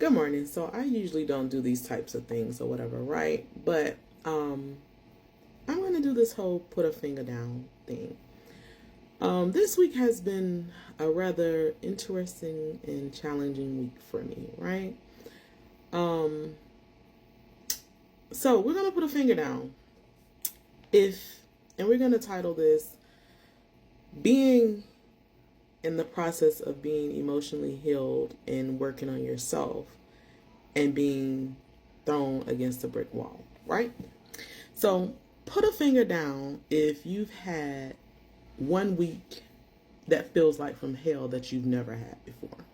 Good morning. So I usually don't do these types of things or whatever, right? But I'm going to do this whole put a finger down thing. This week has been a rather interesting and challenging week for me, right? Um, so we're going to put a finger down. And we're going to title this Being in the Process of Being Emotionally Healed and Working on Yourself and Being Thrown Against a Brick Wall, right? So put a finger down if you've had one week that feels like from hell that you've never had before.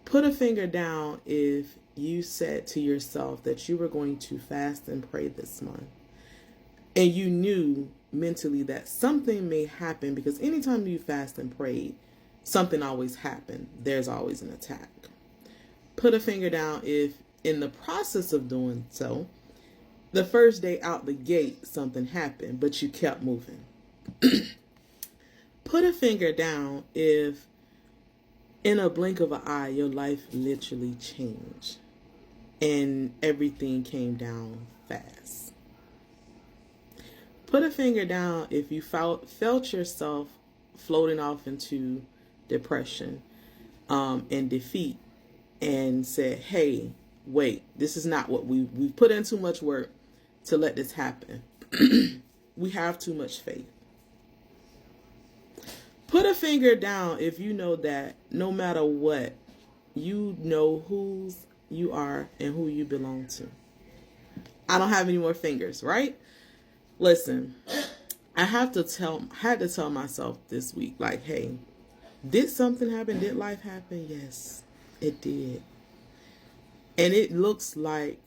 Put a finger down if you said to yourself that you were going to fast and pray this month and you knew mentally that something may happen, because anytime you fast and pray, something always happens. There's always an attack. Put a finger down if in the process of doing so, the first day out the gate, something happened, but you kept moving. Put a finger down if in a blink of an eye, your life literally changed and everything came down fast. Put a finger down if you felt yourself floating off into depression and defeat and said, hey, wait, this is not what we've put in too much work to let this happen. We have too much faith. Put a finger down if you know that no matter what, you know whose you are and who you belong to. I don't have any more fingers, right? Listen, I had to tell myself this week, like, hey, did something happen? Did life happen? Yes, it did. And it looks like,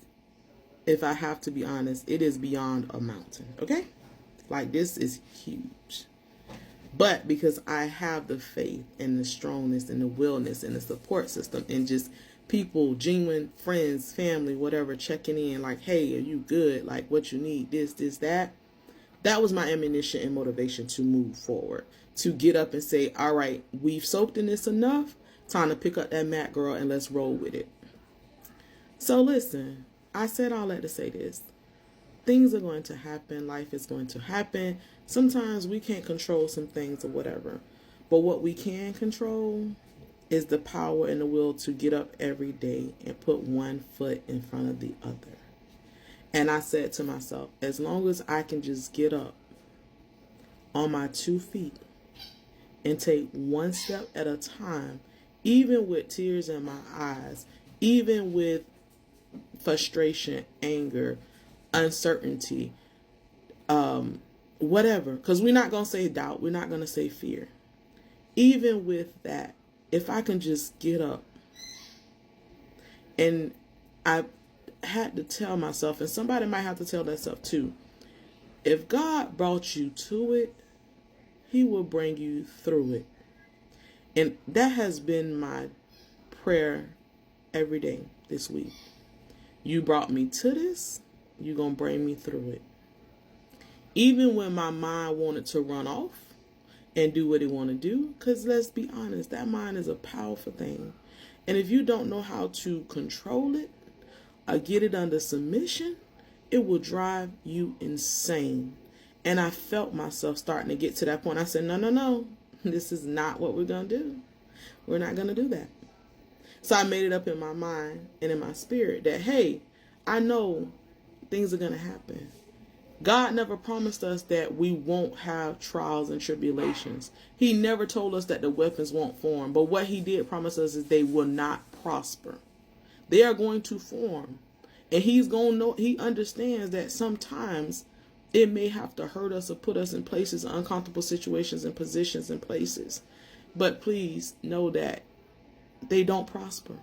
if I have to be honest, it is beyond a mountain, okay? Like, this is huge. But because I have the faith and the strongness and the willness and the support system and just people, genuine friends, family, whatever, checking in, like, hey, are you good? Like, what you need, this, that. That was my ammunition and motivation to move forward, to get up and say, all right, we've soaked in this enough. Time to pick up that mat, girl, and let's roll with it. So listen, I said all that to say this. Things are going to happen. Life is going to happen. Sometimes we can't control some things or whatever. But what we can control is the power and the will to get up every day and put one foot in front of the other. And I said to myself, as long as I can just get up on my 2 feet and take one step at a time, even with tears in my eyes, even with frustration, anger, uncertainty, whatever, because we're not going to say doubt, we're not going to say fear. Even with that, if I can just get up, and I had to tell myself, and somebody might have to tell themselves too, if God brought you to it, he will bring you through it. And that has been my prayer every day this week. You brought me to this, you're going to bring me through it. Even when my mind wanted to run off and do what it want to do, because let's be honest, that mind is a powerful thing. And if you don't know how to control it or get it under submission, it will drive you insane. And I felt myself starting to get to that point. I said, no, this is not what we're going to do. We're not going to do that. So I made it up in my mind and in my spirit that, hey, I know things are going to happen. God never promised us that we won't have trials and tribulations. He never told us that the weapons won't form. But what he did promise us is they will not prosper. They are going to form. And he's going to know, he understands that sometimes it may have to hurt us or put us in places, uncomfortable situations and positions and places. But please know that they don't prosper.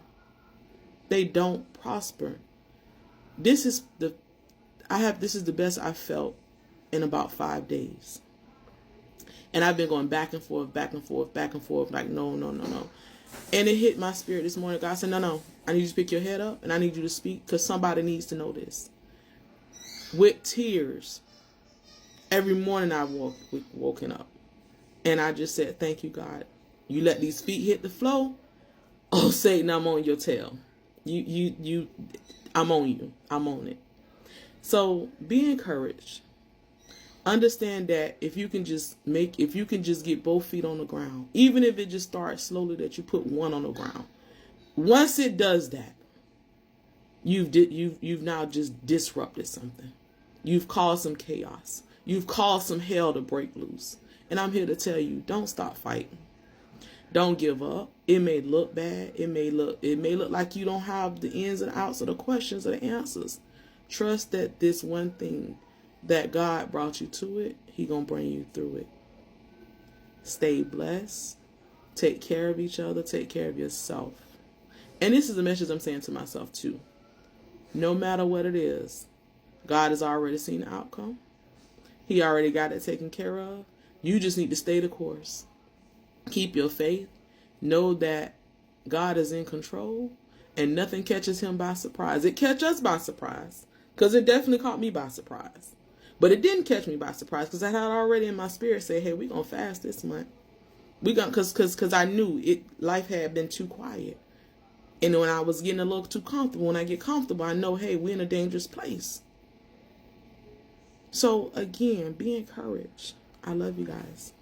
They don't prosper. This is the best I've felt in about 5 days. And I've been going back and forth, like, no. And it hit my spirit this morning. God said, no, I need you to pick your head up and I need you to speak, because somebody needs to know this. With tears, every morning I woken up and I just said, thank you, God. You let these feet hit the floor. Oh, Satan, I'm on your tail. I'm on you. I'm on it. So be encouraged. Understand that if you can just get both feet on the ground, even if it just starts slowly, that you put one on the ground. Once it does that, you've now just disrupted something. You've caused some chaos. You've caused some hell to break loose. And I'm here to tell you, don't stop fighting. Don't give up. It may look bad. It may look like you don't have the ins and outs of the questions or the answers. Trust that this one thing that God brought you to it, He gonna bring you through it. Stay blessed. Take care of each other. Take care of yourself. And this is a message I'm saying to myself too. No matter what it is, God has already seen the outcome. He already got it taken care of. You just need to stay the course. Keep your faith. Know that God is in control and nothing catches Him by surprise. It catch us by surprise because it definitely caught me by surprise. But it didn't catch me by surprise because I had already in my spirit say, hey, we're going to fast this month. Because I knew life had been too quiet. And when I was getting a little too comfortable, when I get comfortable, I know, hey, we're in a dangerous place. So again, be encouraged. I love you guys.